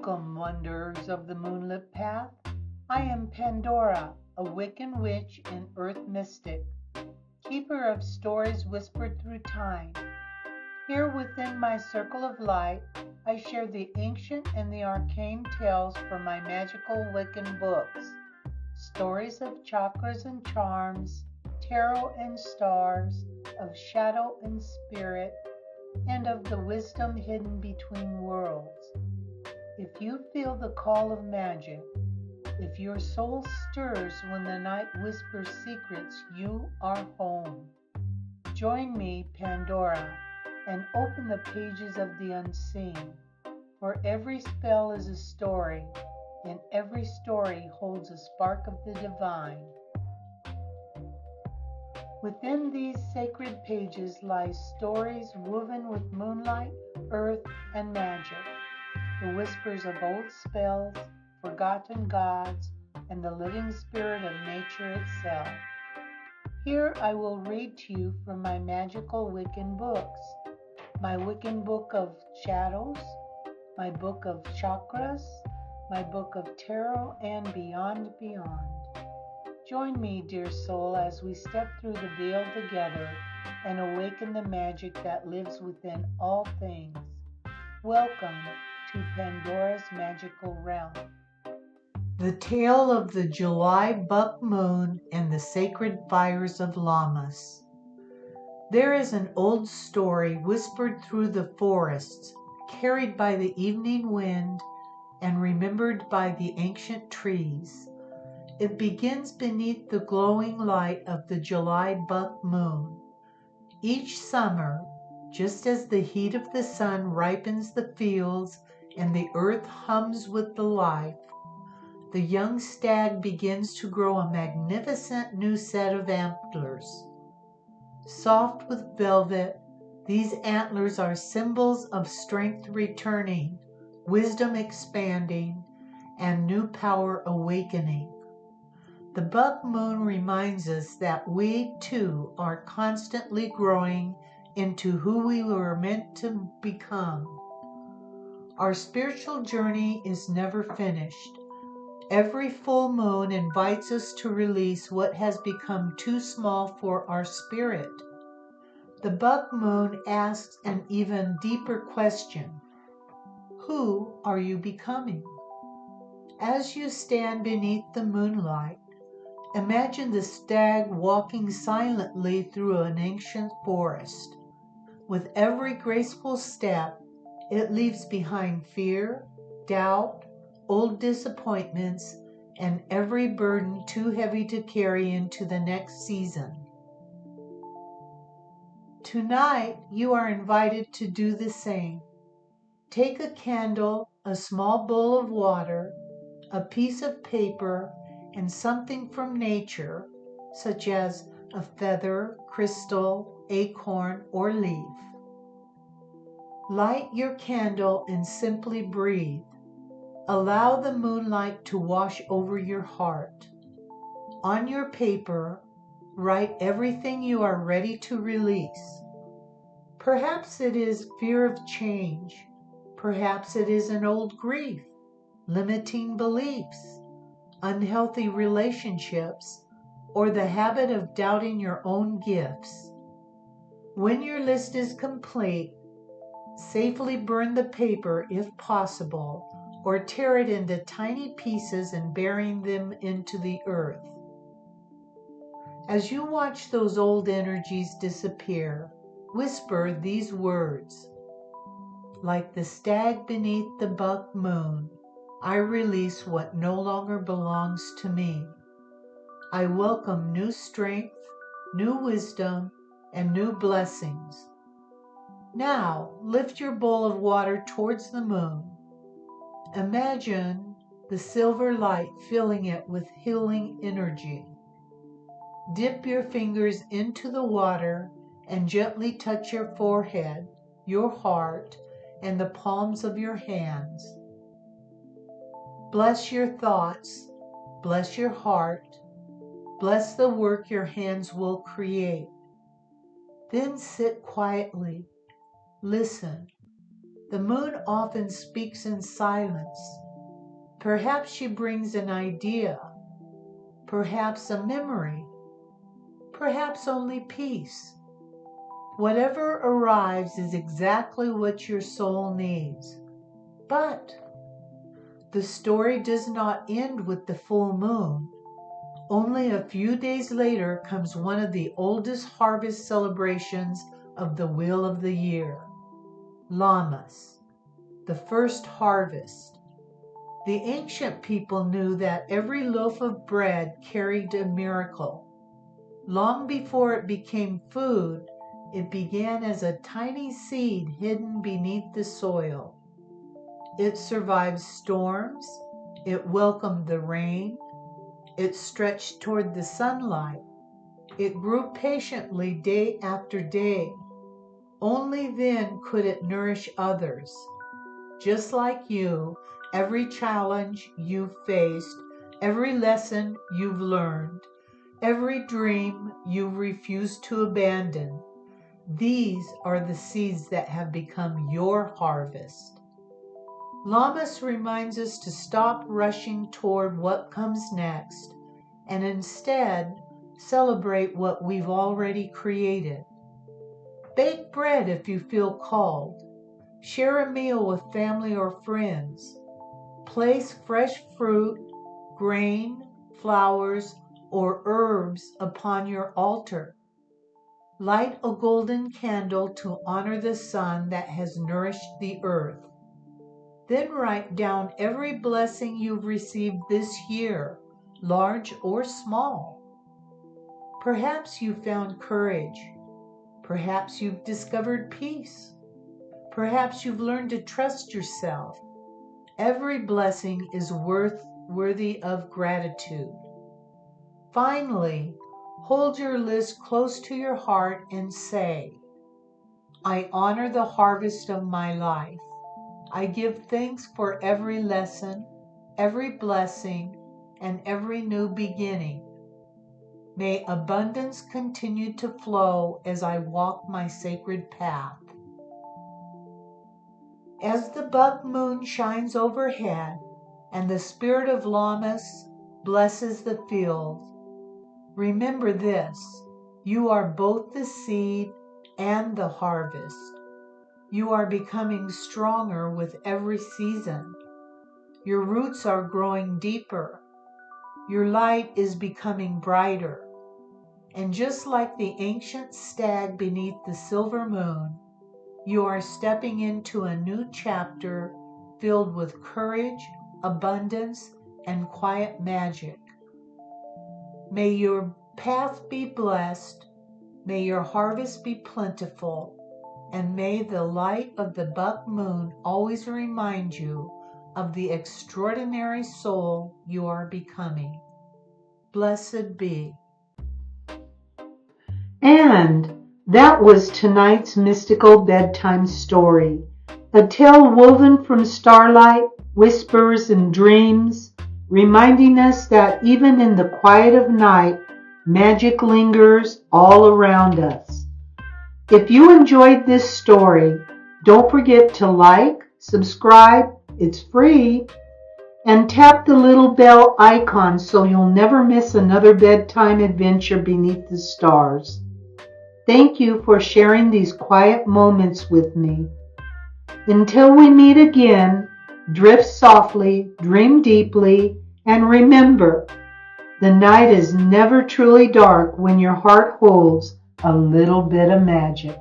Welcome, wanderers of the moonlit path. I am Pandora, a Wiccan witch and earth mystic, keeper of stories whispered through time. Here within my circle of light, I share the ancient and the arcane tales from my magical Wiccan books. Stories of chakras and charms, tarot and stars, of shadow and spirit, and of the wisdom hidden between worlds. If you feel the call of magic, if your soul stirs when the night whispers secrets, you are home. Join me, Pandora, and open the pages of the unseen, for every spell is a story, and every story holds a spark of the divine. Within these sacred pages lie stories woven with moonlight, earth, and magic, the whispers of old spells, forgotten gods, and the living spirit of nature itself. Here I will read to you from my magical Wiccan books, my Wiccan book of shadows, my book of chakras, my book of tarot, and beyond. Join me, dear soul, as we step through the veil together and awaken the magic that lives within all things. Welcome to Pandora's magical realm. The tale of the July buck moon and the sacred fires of Lammas. There is an old story whispered through the forests, carried by the evening wind, and remembered by the ancient trees. It begins beneath the glowing light of the July buck moon. Each summer, just as the heat of the sun ripens the fields and the earth hums with the life, the young stag begins to grow a magnificent new set of antlers. Soft with velvet, these antlers are symbols of strength returning, wisdom expanding, and new power awakening. The buck moon reminds us that we, too, are constantly growing into who we were meant to become. Our spiritual journey is never finished. Every full moon invites us to release what has become too small for our spirit. The buck moon asks an even deeper question. Who are you becoming? As you stand beneath the moonlight, imagine the stag walking silently through an ancient forest. With every graceful step, it leaves behind fear, doubt, old disappointments, and every burden too heavy to carry into the next season. Tonight, you are invited to do the same. Take a candle, a small bowl of water, a piece of paper, and something from nature, such as a feather, crystal, acorn, or leaf. Light your candle and simply breathe. Allow the moonlight to wash over your heart. On your paper, write everything you are ready to release. Perhaps it is fear of change. Perhaps it is an old grief, limiting beliefs, unhealthy relationships, or the habit of doubting your own gifts. When your list is complete, safely burn the paper if possible, or tear it into tiny pieces and bury them into the earth. As you watch those old energies disappear, whisper these words. Like the stag beneath the buck moon, I release what no longer belongs to me. I welcome new strength, new wisdom, and new blessings. Now, lift your bowl of water towards the moon. Imagine the silver light filling it with healing energy. Dip your fingers into the water and gently touch your forehead, your heart, and the palms of your hands. Bless your thoughts, bless your heart, bless the work your hands will create. Then sit quietly, listen, The moon often speaks in silence. Perhaps she brings an idea, perhaps a memory, perhaps only peace. Whatever arrives is exactly what your soul needs. But the story does not end with the full moon. Only a few days later comes one of the oldest harvest celebrations of the wheel of the year, Lammas, the first harvest. The ancient people knew that every loaf of bread carried a miracle. Long before it became food, it began as a tiny seed hidden beneath the soil. It survived storms, it welcomed the rain, it stretched toward the sunlight, it grew patiently day after day. Only then could it nourish others. Just like you, every challenge you've faced, every lesson you've learned, every dream you've refused to abandon, these are the seeds that have become your harvest. Lammas reminds us to stop rushing toward what comes next and instead celebrate what we've already created. Bake bread if you feel called. Share a meal with family or friends. Place fresh fruit, grain, flowers, or herbs upon your altar. Light a golden candle to honor the sun that has nourished the earth. Then write down every blessing you've received this year, large or small. Perhaps you found courage. Perhaps you've discovered peace. Perhaps you've learned to trust yourself. Every blessing is worthy of gratitude. Finally, hold your list close to your heart and say, I honor the harvest of my life. I give thanks for every lesson, every blessing, and every new beginning. May abundance continue to flow as I walk my sacred path. As the buck moon shines overhead and the spirit of Lammas blesses the field, remember this: you are both the seed and the harvest. You are becoming stronger with every season. Your roots are growing deeper. Your light is becoming brighter. And just like the ancient stag beneath the silver moon, you are stepping into a new chapter filled with courage, abundance, and quiet magic. May your path be blessed. May your harvest be plentiful. And may the light of the buck moon always remind you of the extraordinary soul you are becoming. Blessed be. And that was tonight's mystical bedtime story, a tale woven from starlight, whispers, and dreams, reminding us that even in the quiet of night, magic lingers all around us. If you enjoyed this story, don't forget to like, subscribe, it's free, and tap the little bell icon so you'll never miss another bedtime adventure beneath the stars. Thank you for sharing these quiet moments with me. Until we meet again, drift softly, dream deeply, and remember, the night is never truly dark when your heart holds a little bit of magic.